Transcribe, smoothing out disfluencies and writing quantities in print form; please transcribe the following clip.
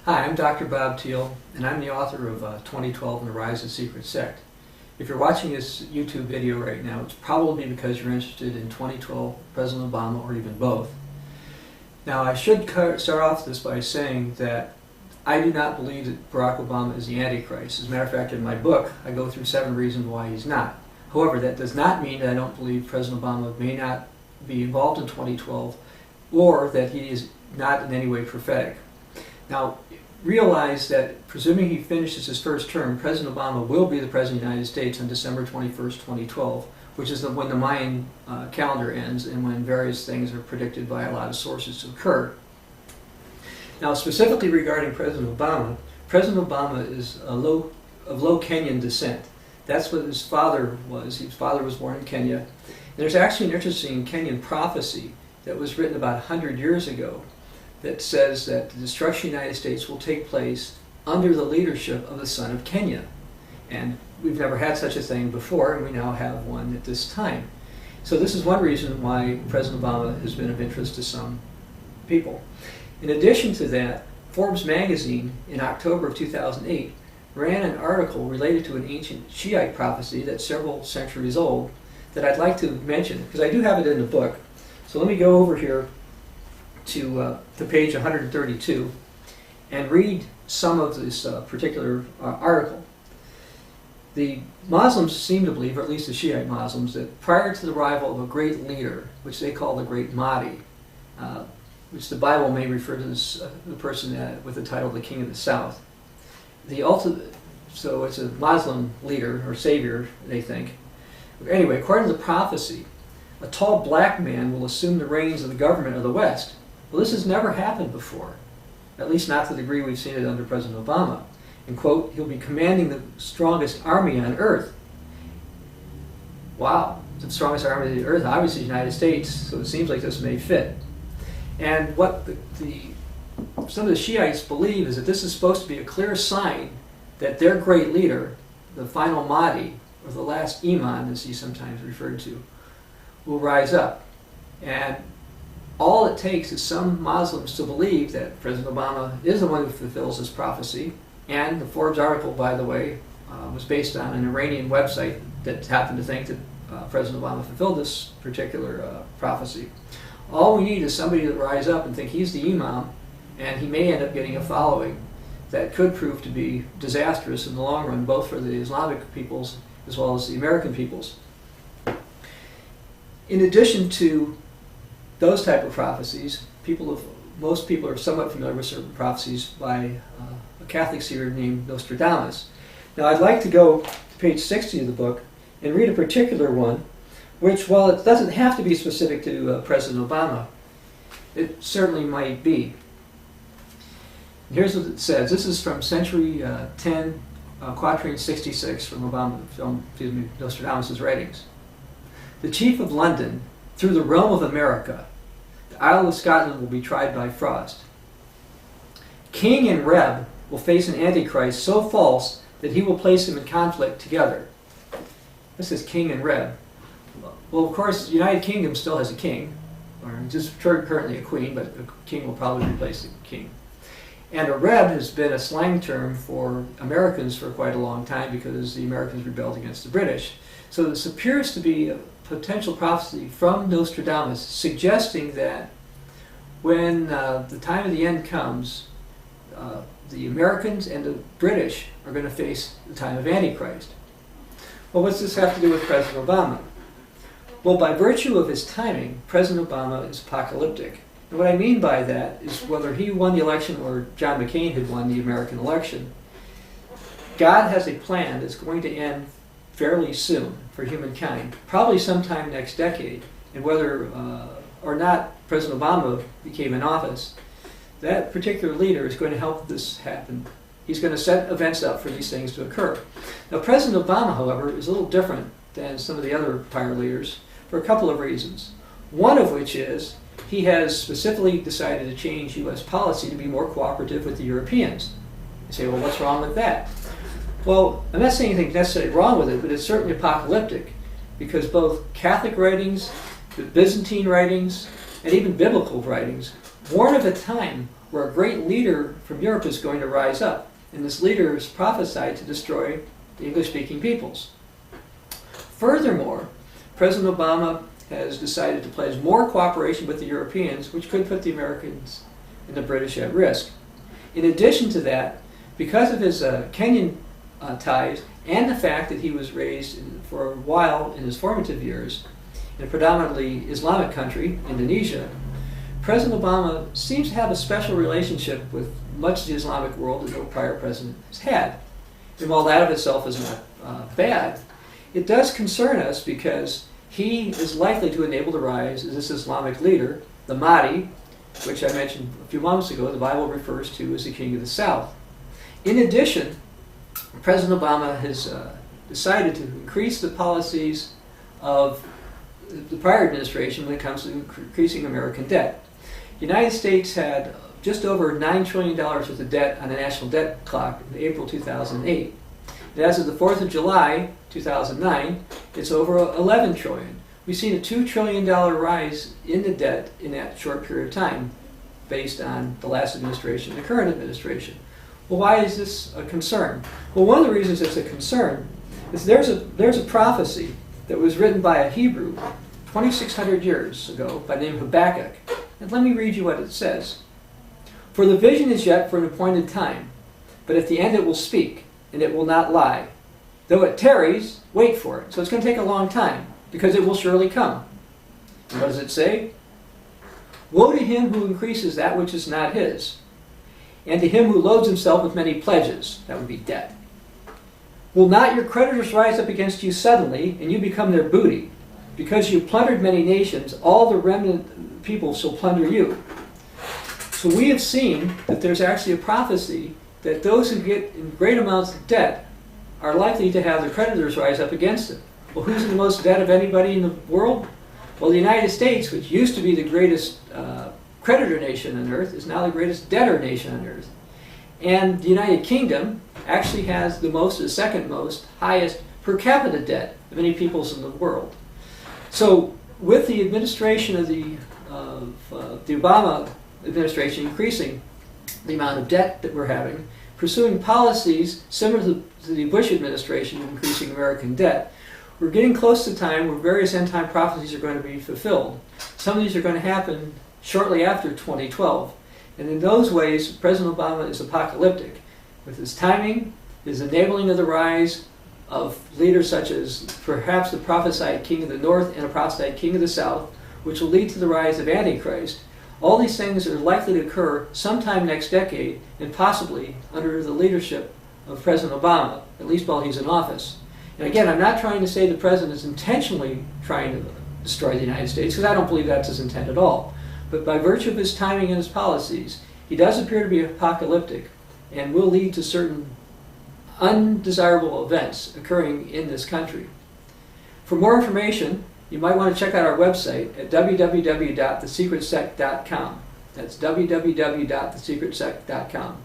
Hi, I'm Dr. Bob Thiel, and I'm the author of 2012 and the Rise of the Secret Sect. If you're watching this YouTube video right now, it's probably because you're interested in 2012, President Obama, or even both. Now, I should start off this by saying that I do not believe that Barack Obama is the AntiChrist. As a matter of fact, in my book, I go through 7 reasons why he's not. However, that does not mean that I don't believe President Obama may not be involved in 2012, or that he is not in any way prophetic. Now, realize that, presuming he finishes his first term, President Obama will be the President of the United States on December 21st, 2012, which is when the Mayan calendar ends and when various things are predicted by a lot of sources to occur. Now, specifically regarding President Obama is of low Kenyan descent. That's what his father was. His father was born in Kenya. And there's actually an interesting Kenyan prophecy that was written about 100 years ago that says that the destruction of the United States will take place under the leadership of the son of Kenya. And we've never had such a thing before, and we now have one at this time. So this is one reason why President Obama has been of interest to some people. In addition to that, Forbes magazine in October of 2008 ran an article related to an ancient Shiite prophecy that's several centuries old that I'd like to mention, because I do have it in the book. So let me go over here to page 132 and read some of this particular article. The Muslims seem to believe, or at least the Shiite Muslims, that prior to the arrival of a great leader, which they call the Great Mahdi, which the Bible may refer to as the person with the title of the King of the South, so it's a Muslim leader or savior, they think. Anyway, according to the prophecy, a tall black man will assume the reins of the government of the West. Well, this has never happened before, at least not to the degree we've seen it under President Obama. And, quote, he'll be commanding the strongest army on earth. Wow, the strongest army on the earth, obviously the United States, so it seems like this may fit. And what some of the Shiites believe is that this is supposed to be a clear sign that their great leader, the final Mahdi, or the last Imam, as he's sometimes referred to, will rise up. And all it takes is some Muslims to believe that President Obama is the one who fulfills this prophecy. And the Forbes article, by the way, was based on an Iranian website that happened to think that President Obama fulfilled this particular prophecy. All we need is somebody to rise up and think he's the Imam, and he may end up getting a following that could prove to be disastrous in the long run, both for the Islamic peoples as well as the American peoples. In addition to those type of prophecies, most people are somewhat familiar with certain prophecies by a Catholic seer named Nostradamus. Now, I'd like to go to page 60 of the book and read a particular one, which, while it doesn't have to be specific to President Obama, it certainly might be. And here's what it says. This is from Century 10, Quatrain 66 from Nostradamus' writings. The chief of London, through the realm of America, the Isle of Scotland will be tried by frost. King and Reb will face an Antichrist so false that he will place them in conflict together. This is King and Reb. Well, of course, the United Kingdom still has a king, or just currently a queen, but a king will probably replace the king. And a Reb has been a slang term for Americans for quite a long time because the Americans rebelled against the British. So this appears to be a potential prophecy from Nostradamus suggesting that when the time of the end comes, the Americans and the British are going to face the time of Antichrist. Well, what's this have to do with President Obama? Well, by virtue of his timing, President Obama is apocalyptic. And what I mean by that is whether he won the election or John McCain had won the American election, God has a plan that's going to end fairly soon for humankind, probably sometime next decade. And whether or not President Obama became in office, that particular leader is going to help this happen. He's going to set events up for these things to occur. Now, President Obama, however, is a little different than some of the other prior leaders for a couple of reasons. One of which is he has specifically decided to change U.S. policy to be more cooperative with the Europeans. You say, well, what's wrong with that? Well, I'm not saying anything necessarily wrong with it, but it's certainly apocalyptic because both Catholic writings, the Byzantine writings, and even biblical writings warn of a time where a great leader from Europe is going to rise up. And this leader is prophesied to destroy the English-speaking peoples. Furthermore, President Obama has decided to pledge more cooperation with the Europeans, which could put the Americans and the British at risk. In addition to that, because of his Kenyan ties and the fact that he was raised for a while in his formative years in a predominantly Islamic country, Indonesia, President Obama seems to have a special relationship with much of the Islamic world that no prior president has had. And while that of itself is not bad, it does concern us because he is likely to enable the rise of this Islamic leader, the Mahdi, which I mentioned a few moments ago, the Bible refers to as the King of the South. In addition, President Obama has decided to increase the policies of the prior administration when it comes to increasing American debt. The United States had just over $9 trillion worth of debt on the national debt clock in April 2008. And as of the 4th of July 2009, it's over $11 trillion. We've seen a $2 trillion rise in the debt in that short period of time based on the last administration and the current administration. Well, why is this a concern? Well, one of the reasons it's a concern is there's a prophecy that was written by a Hebrew 2,600 years ago by the name of Habakkuk. And let me read you what it says. For the vision is yet for an appointed time, but at the end it will speak, and it will not lie. Though it tarries, wait for it. So it's going to take a long time, because it will surely come. And what does it say? Woe to him who increases that which is not his, and to him who loads himself with many pledges, that would be debt. Will not your creditors rise up against you suddenly, and you become their booty? Because you plundered many nations, all the remnant people shall plunder you. So we have seen that there's actually a prophecy that those who get in great amounts of debt are likely to have their creditors rise up against them. Well, who's in the most debt of anybody in the world? Well, the United States, which used to be the greatest creditor nation on earth, is now the greatest debtor nation on earth. And the United Kingdom actually has the second most, highest per capita debt of any peoples in the world. So with the administration of the Obama administration increasing the amount of debt that we're having, pursuing policies similar to the Bush administration increasing American debt, we're getting close to time where various end-time prophecies are going to be fulfilled. Some of these are going to happen shortly after 2012. And in those ways, President Obama is apocalyptic. With his timing, his enabling of the rise of leaders such as perhaps the prophesied King of the North and a prophesied King of the South, which will lead to the rise of AntiChrist. All these things are likely to occur sometime next decade, and possibly under the leadership of President Obama, at least while he's in office. And again, I'm not trying to say the president is intentionally trying to destroy the United States, because I don't believe that's his intent at all. But by virtue of his timing and his policies, he does appear to be apocalyptic and will lead to certain undesirable events occurring in this country. For more information, you might want to check out our website at www.thesecretsect.com. That's www.thesecretsect.com.